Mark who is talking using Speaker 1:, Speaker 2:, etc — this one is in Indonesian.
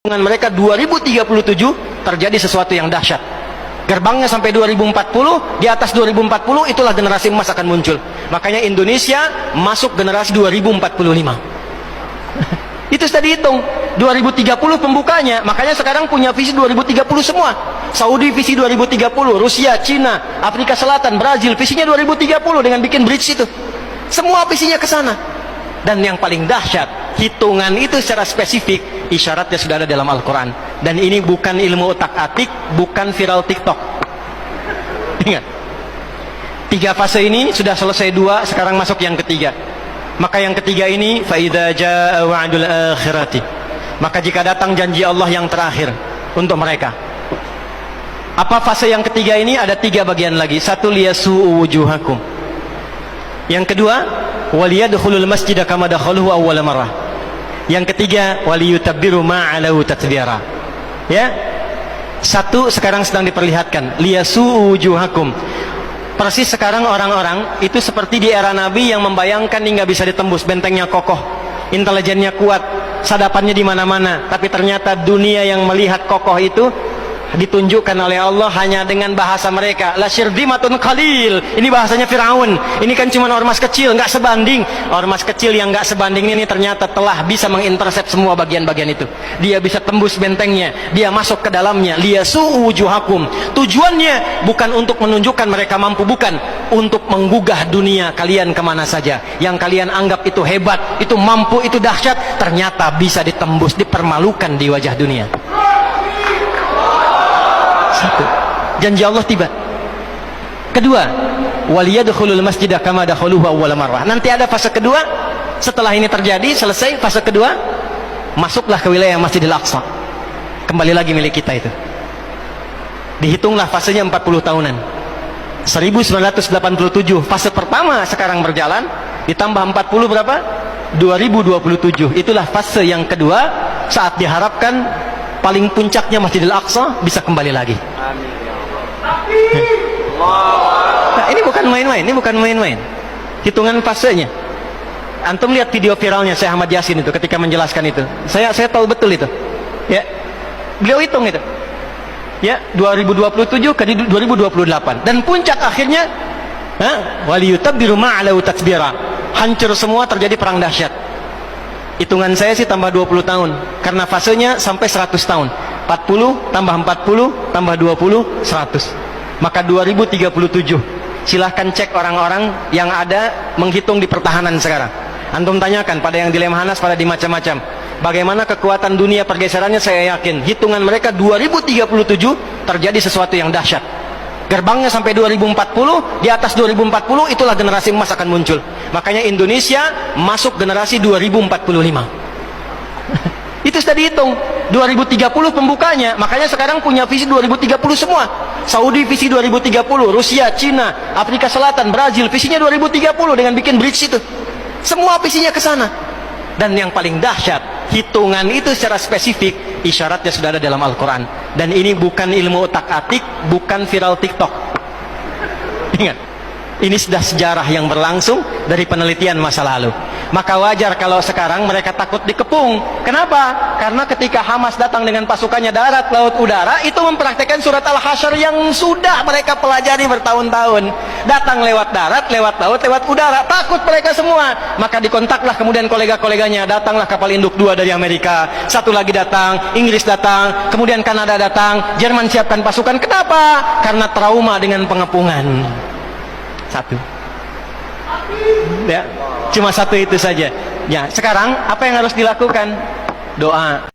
Speaker 1: Dengan mereka 2037 terjadi sesuatu yang dahsyat. Gerbangnya sampai 2040, di atas 2040 itulah generasi emas akan muncul. Makanya Indonesia masuk generasi 2045. Itu sudah dihitung. 2030 pembukanya. Makanya sekarang punya visi 2030 semua. Saudi visi 2030, Rusia, Cina, Afrika Selatan, Brazil visinya 2030 dengan bikin bridge itu. Semua visinya ke sana. Dan yang paling dahsyat, hitungan itu secara spesifik isyaratnya sudah ada dalam Al-Quran. Dan ini bukan ilmu otak-atik, bukan viral TikTok. Ingat, 3 fase ini sudah selesai 2, sekarang masuk yang ketiga. Maka yang ketiga ini, فَإِذَا جَاءَ وَعْدُ الْآخِرَةِ, maka jika datang janji Allah yang terakhir untuk mereka. Apa fase yang ketiga ini? Ada 3 bagian lagi. 1, liyasu'u wujuhakum. Yang kedua, waliyadkhulul masjida kama dakhaluhu awwala marrah. Yang ketiga, waliyutabbiru ma 'alahu tatbira. Ya. 1 sekarang sedang diperlihatkan, liyasu'u wujuhakum. Persis sekarang orang-orang itu seperti di era Nabi yang membayangkan hingga bisa ditembus, bentengnya kokoh, intelijennya kuat, sadapannya di mana-mana, tapi ternyata dunia yang melihat kokoh itu ditunjukkan oleh Allah hanya dengan bahasa mereka. La syirdimatun qalil. Ini bahasanya Firaun. Ini kan cuma ormas kecil, nggak sebanding. Ormas kecil yang nggak sebanding ini ternyata telah bisa mengintersep semua bagian-bagian itu. Dia bisa tembus bentengnya, dia masuk ke dalamnya. Liyasu'u wujuhakum. Tujuannya bukan untuk menunjukkan mereka mampu, bukan, untuk menggugah dunia kalian kemana saja. Yang kalian anggap itu hebat, itu mampu, itu dahsyat, ternyata bisa ditembus, dipermalukan di wajah dunia. 1, janji Allah tiba. Kedua, waliyadkhulul masjida kama dakhaluhu awwala marrah. Nanti ada fase kedua. Setelah ini terjadi, selesai fase kedua, masuklah ke wilayah Masjidil Aqsa. Kembali lagi milik kita itu. Dihitunglah fasenya 40 tahunan. 1987 fase pertama sekarang berjalan, ditambah 40 berapa? 2027. Itulah fase yang kedua, saat diharapkan paling puncaknya Masjidil Aqsa bisa kembali lagi. Amin ya Allah. Nah, ini bukan main-main, ini bukan main-main. Hitungan fasenya. Antum lihat video viralnya Syekh Ahmad Yasin itu ketika menjelaskan itu. Saya tahu betul itu. Ya. Beliau hitung itu. Ya, 2027 ke 2028 dan puncak akhirnya waliyutabbiru ma 'alahu tatbira. Hancur semua, terjadi perang dahsyat. Hitungan saya sih tambah 20 tahun karena fasenya sampai 100 tahun. 40 tambah 40 tambah 20 100. Maka 2037. Silahkan cek orang-orang yang ada menghitung di pertahanan sekarang. Antum tanyakan pada yang di Lemhanas, pada di macam-macam. Bagaimana kekuatan dunia pergeserannya, saya yakin hitungan mereka 2037 terjadi sesuatu yang dahsyat. Gerbangnya sampai 2040, di atas 2040 itulah generasi emas akan muncul. Makanya Indonesia masuk generasi 2045. Itu sudah dihitung. 2030 pembukanya. Makanya sekarang punya visi 2030 semua. Saudi visi 2030, Rusia, Cina, Afrika Selatan, Brazil visinya 2030 dengan bikin bridge itu. Semua visinya ke sana. Dan yang paling dahsyat, hitungan itu secara spesifik isyaratnya sudah ada dalam Al-Quran. Dan ini bukan ilmu otak-atik, bukan viral TikTok. Ingat, ini sudah sejarah yang berlangsung dari penelitian masa lalu. Maka wajar kalau sekarang mereka takut dikepung. Kenapa? Karena ketika Hamas datang dengan pasukannya darat, laut, udara, itu mempraktekkan surat Al-Hasyr yang sudah mereka pelajari bertahun-tahun. Datang lewat darat, lewat laut, lewat udara. Takut mereka semua. Maka dikontaklah kemudian kolega-koleganya. Datanglah kapal induk 2 dari Amerika. 1 lagi datang, Inggris datang, kemudian Kanada datang, Jerman siapkan pasukan. Kenapa? Karena trauma dengan pengepungan. 1. Ya, cuma 1 itu saja. Ya, sekarang apa yang harus dilakukan? Doa.